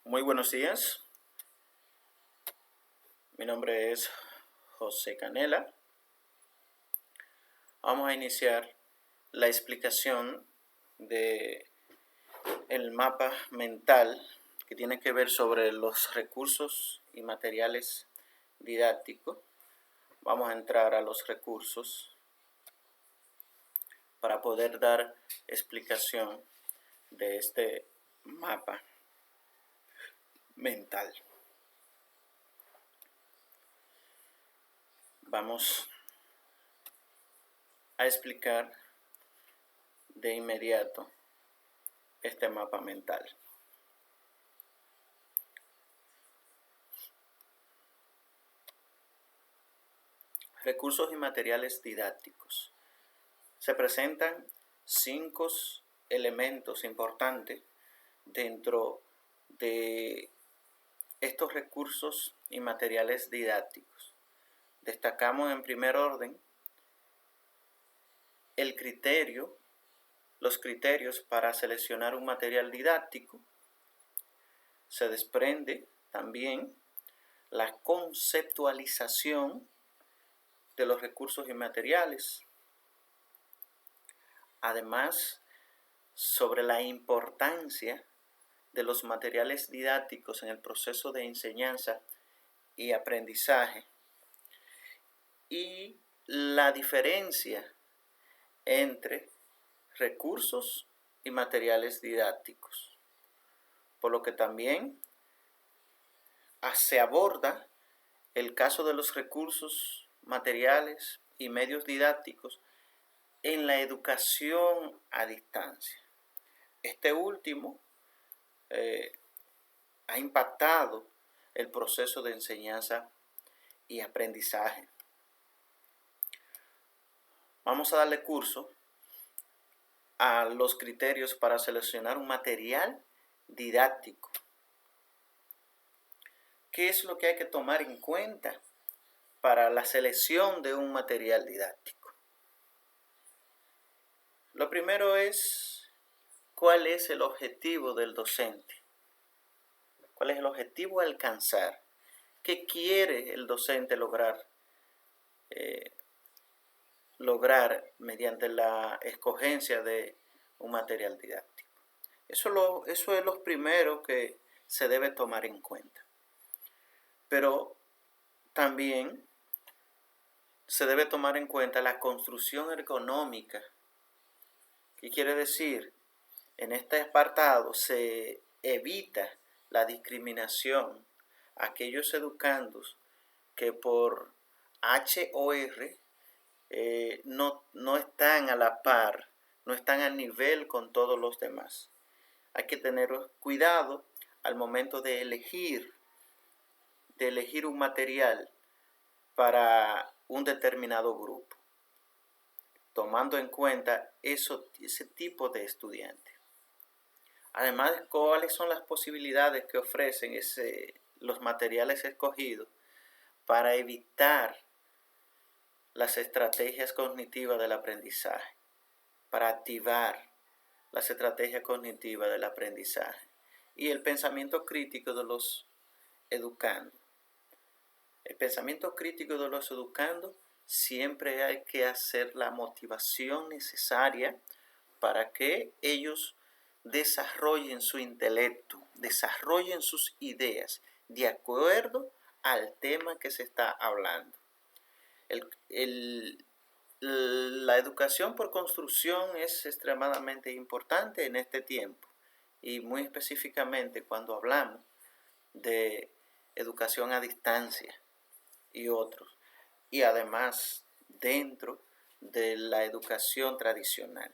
Muy buenos días, mi nombre es José Canela. Vamos a iniciar la explicación de el mapa mental que tiene que ver sobre los recursos y materiales didácticos. Vamos a entrar a los recursos para poder dar explicación de este mapa mental. Vamos a explicar de inmediato este mapa mental. Recursos y materiales didácticos. Se presentan 5 elementos importantes dentro de estos recursos y materiales didácticos. Destacamos en primer orden los criterios para seleccionar un material didáctico. Se desprende también la conceptualización de los recursos y materiales. Además, sobre la importancia de los materiales didácticos en el proceso de enseñanza y aprendizaje y la diferencia entre recursos y materiales didácticos, por lo que también se aborda el caso de los recursos, materiales y medios didácticos en la educación a distancia. Este último ha impactado el proceso de enseñanza y aprendizaje. Vamos a darle curso a los criterios para seleccionar un material didáctico. ¿Qué es lo que hay que tomar en cuenta para la selección de un material didáctico? Lo primero es, ¿cuál es el objetivo del docente? ¿Cuál es el objetivo a alcanzar? ¿Qué quiere el docente lograr mediante la escogencia de un material didáctico? Eso es lo primero que se debe tomar en cuenta. Pero también se debe tomar en cuenta la construcción ergonómica. ¿Qué quiere decir? En este apartado se evita la discriminación a aquellos educandos que por H o R no están a la par, no están al nivel con todos los demás. Hay que tener cuidado al momento de elegir un material para un determinado grupo, tomando en cuenta ese tipo de estudiantes. Además, ¿cuáles son las posibilidades que ofrecen los materiales escogidos para evitar las estrategias cognitivas del aprendizaje, para activar las estrategias cognitivas del aprendizaje y el pensamiento crítico de los educandos? El pensamiento crítico de los educandos siempre hay que hacer la motivación necesaria para que ellos desarrollen su intelecto, desarrollen sus ideas de acuerdo al tema que se está hablando. La educación por construcción es extremadamente importante en este tiempo y muy específicamente cuando hablamos de educación a distancia y otros, y además dentro de la educación tradicional.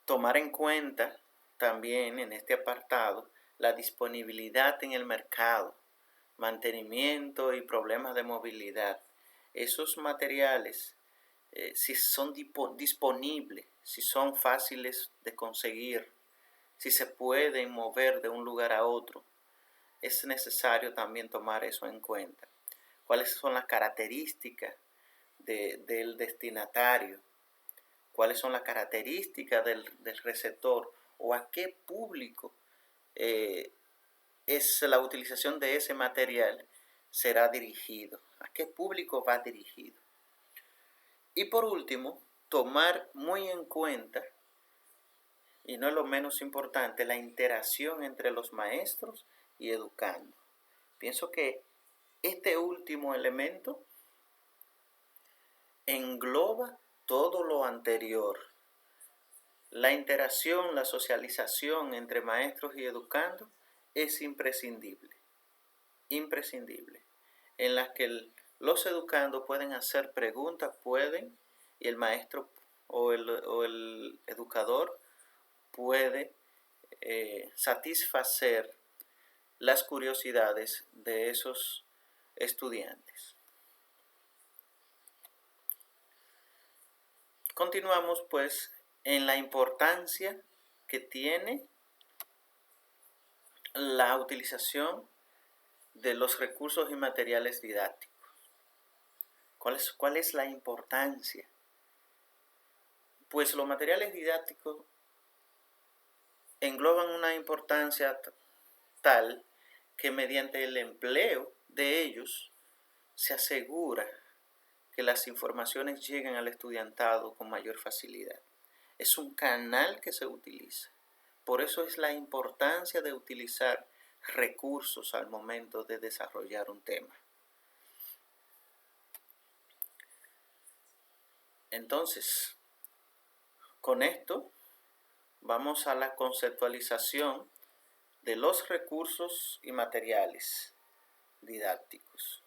Tomar en cuenta también en este apartado la disponibilidad en el mercado, mantenimiento y problemas de movilidad. Esos materiales, si son disponibles, si son fáciles de conseguir, si se pueden mover de un lugar a otro, es necesario también tomar eso en cuenta. ¿Cuáles son las características del destinatario? ¿Cuáles son las características del receptor? ¿O a qué público la utilización de ese material será dirigido, a qué público va dirigido. Y por último, tomar muy en cuenta, y no es lo menos importante, la interacción entre los maestros y educando. Pienso que este último elemento engloba todo lo anterior. La interacción, la socialización entre maestros y educandos es imprescindible, en las que los educandos pueden hacer preguntas, y el maestro o el educador puede satisfacer las curiosidades de esos estudiantes. Continuamos pues en la importancia que tiene la utilización de los recursos y materiales didácticos. ¿Cuál es la importancia? Pues los materiales didácticos engloban una importancia tal que mediante el empleo de ellos se asegura que las informaciones lleguen al estudiantado con mayor facilidad. Es un canal que se utiliza. Por eso es la importancia de utilizar recursos al momento de desarrollar un tema. Entonces, con esto vamos a la conceptualización de los recursos y materiales didácticos,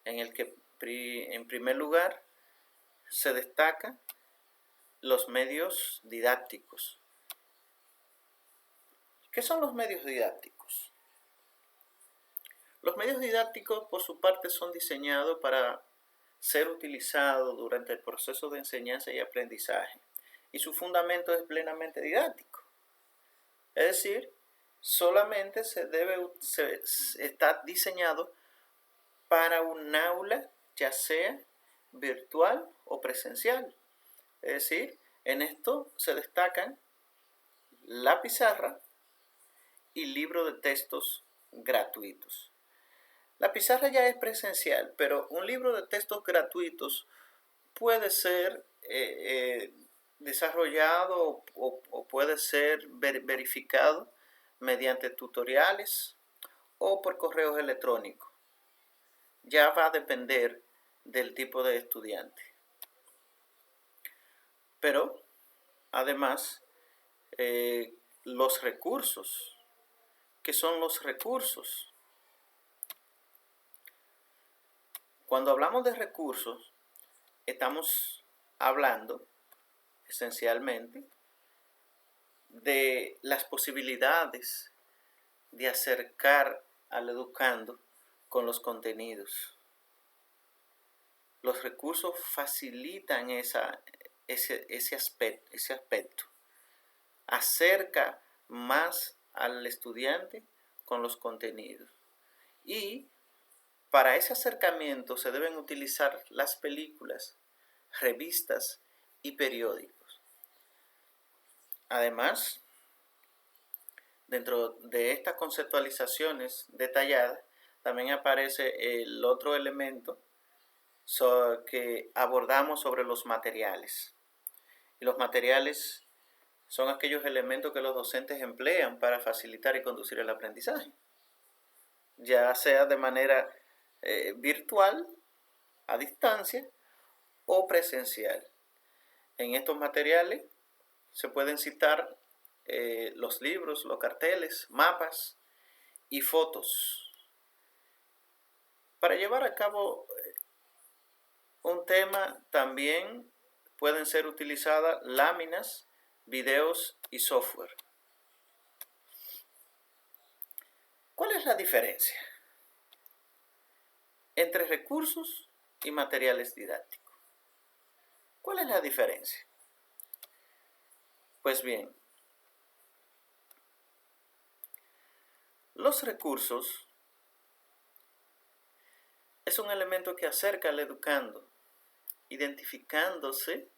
en el que en primer lugar se destacan los medios didácticos. ¿Qué son los medios didácticos? Los medios didácticos, por su parte, son diseñados para ser utilizados durante el proceso de enseñanza y aprendizaje, y su fundamento es plenamente didáctico. Es decir, solamente está diseñado para un aula, ya sea virtual o presencial. Es decir, en esto se destacan la pizarra y libro de textos gratuitos. La pizarra ya es presencial, pero un libro de textos gratuitos puede ser desarrollado o puede ser verificado mediante tutoriales o por correos electrónicos. Ya va a depender del tipo de estudiante. Pero, además, los recursos. ¿Qué son los recursos? Cuando hablamos de recursos, estamos hablando esencialmente de las posibilidades de acercar al educando con los contenidos. Los recursos facilitan ese aspecto. Acerca más al estudiante con los contenidos. Y para ese acercamiento se deben utilizar las películas, revistas y periódicos. Además, dentro de estas conceptualizaciones detalladas, también aparece el otro elemento que abordamos sobre los materiales. Y los materiales son aquellos elementos que los docentes emplean para facilitar y conducir el aprendizaje, ya sea de manera virtual, a distancia o presencial. En estos materiales se pueden citar los libros, los carteles, mapas y fotos. Para llevar a cabo un tema también pueden ser utilizadas láminas, videos y software. ¿Cuál es la diferencia entre recursos y materiales didácticos? ¿Cuál es la diferencia? Pues bien, los recursos es un elemento que acerca al educando, identificándose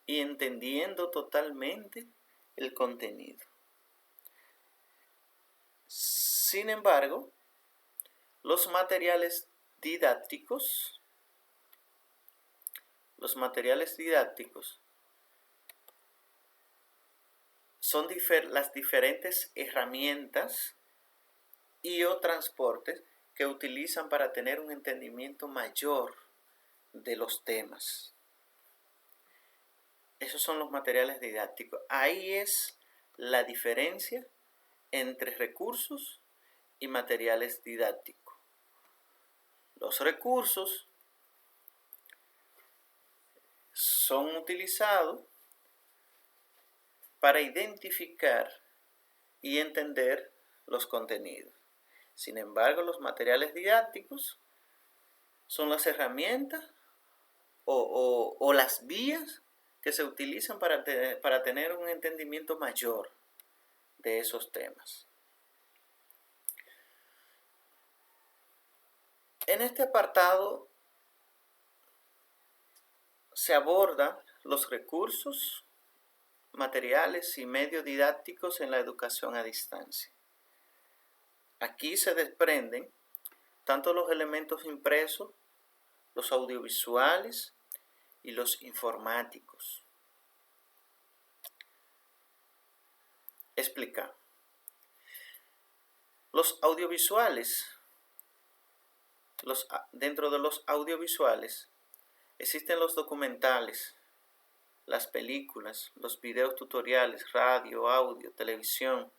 y entendiendo totalmente el contenido. Sin embargo, los materiales didácticos son las diferentes herramientas y o transportes que utilizan para tener un entendimiento mayor de los temas. Esos son los materiales didácticos. Ahí es la diferencia entre recursos y materiales didácticos. Los recursos son utilizados para identificar y entender los contenidos. Sin embargo, los materiales didácticos son las herramientas o las vías que se utilizan para tener un entendimiento mayor de esos temas. En este apartado se abordan los recursos, materiales y medios didácticos en la educación a distancia. Aquí se desprenden tanto los elementos impresos, los audiovisuales y los informáticos. Explica. Los audiovisuales, dentro de los audiovisuales existen los documentales, las películas, los videos tutoriales, radio, audio, televisión.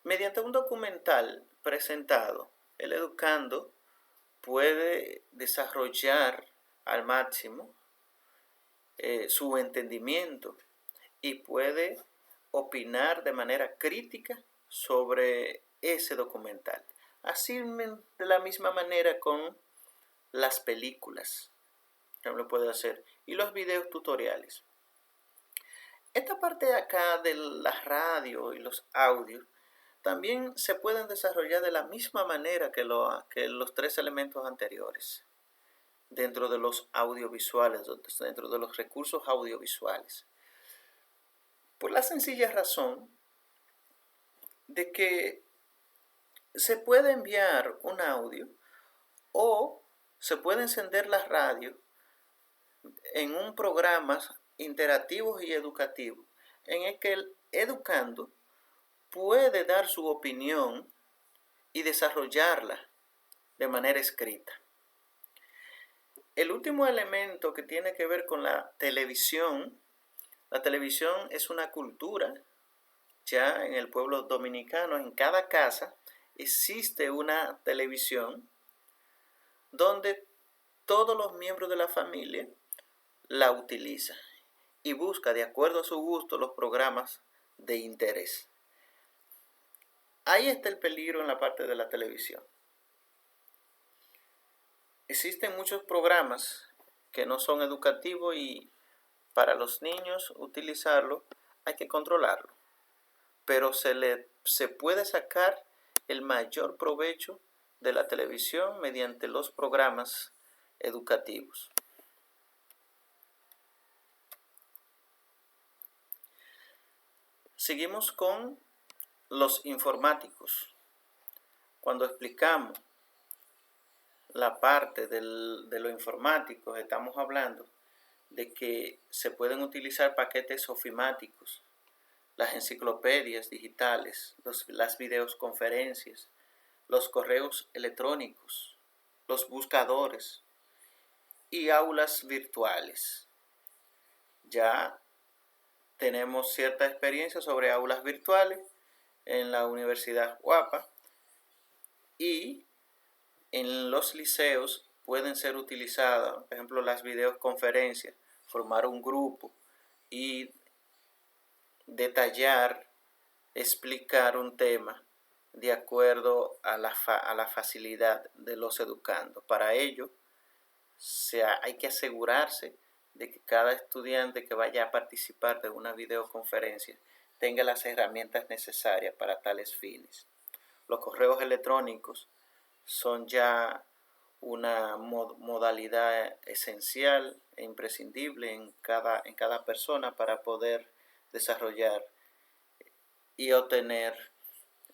Mediante un documental presentado, el educando puede desarrollar al máximo su entendimiento y puede opinar de manera crítica sobre ese documental. Así de la misma manera con las películas, lo puede hacer, y los videos tutoriales. Esta parte de acá de la radio y los audios también se pueden desarrollar de la misma manera que los tres elementos anteriores dentro de los audiovisuales, dentro de los recursos audiovisuales. Por la sencilla razón de que se puede enviar un audio o se puede encender la radio en un programa interactivo y educativo en el que el educando puede dar su opinión y desarrollarla de manera escrita. El último elemento que tiene que ver con la televisión es una cultura. Ya en el pueblo dominicano, en cada casa, existe una televisión donde todos los miembros de la familia la utilizan y busca de acuerdo a su gusto los programas de interés. Ahí está el peligro en la parte de la televisión. Existen muchos programas que no son educativos y para los niños utilizarlo hay que controlarlo. Pero se puede sacar el mayor provecho de la televisión mediante los programas educativos. Seguimos con los informáticos. Cuando explicamos la parte de lo informático, estamos hablando de que se pueden utilizar paquetes ofimáticos, las enciclopedias digitales, las videoconferencias, los correos electrónicos, los buscadores y aulas virtuales. Ya tenemos cierta experiencia sobre aulas virtuales en la Universidad UAPA y en los liceos pueden ser utilizadas, por ejemplo, las videoconferencias, formar un grupo y detallar, explicar un tema de acuerdo a la facilidad de los educandos. Para ello, hay que asegurarse de que cada estudiante que vaya a participar de una videoconferencia tenga las herramientas necesarias para tales fines. Los correos electrónicos son ya una modalidad esencial e imprescindible en cada persona para poder desarrollar y obtener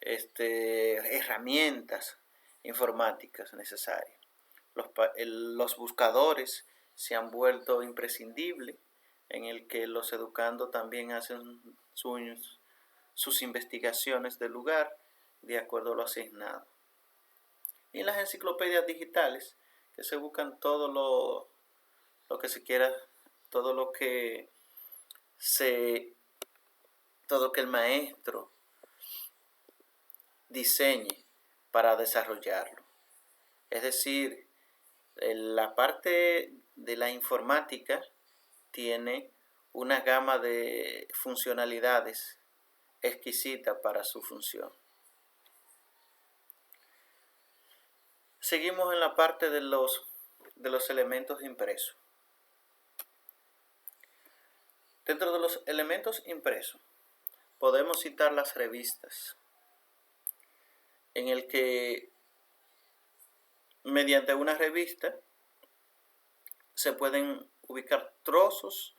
herramientas informáticas necesarias. Los buscadores se han vuelto imprescindibles, en el que los educandos también hacen sus investigaciones del lugar de acuerdo a lo asignado. Y las enciclopedias digitales, que se buscan todo lo que se quiera, todo lo que el maestro diseñe para desarrollarlo. Es decir, la parte de la informática tiene una gama de funcionalidades exquisita para su función. Seguimos en la parte de los elementos impresos. Dentro de los elementos impresos podemos citar las revistas, en el que mediante una revista se pueden ubicar trozos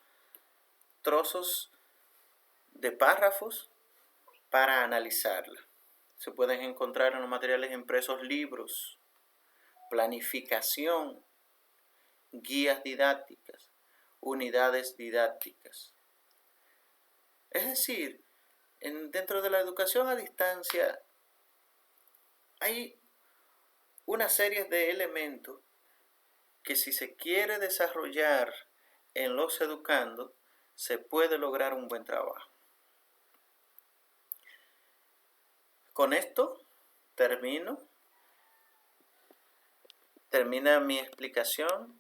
de párrafos para analizarla. Se pueden encontrar en los materiales impresos libros, planificación, guías didácticas, unidades didácticas. Es decir, dentro de la educación a distancia hay una serie de elementos que, si se quiere desarrollar en los educandos, se puede lograr un buen trabajo. Con esto termina mi explicación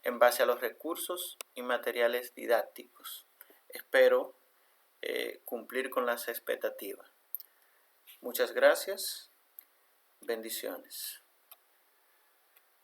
en base a los recursos y materiales didácticos. Espero cumplir con las expectativas. Muchas gracias. Bendiciones.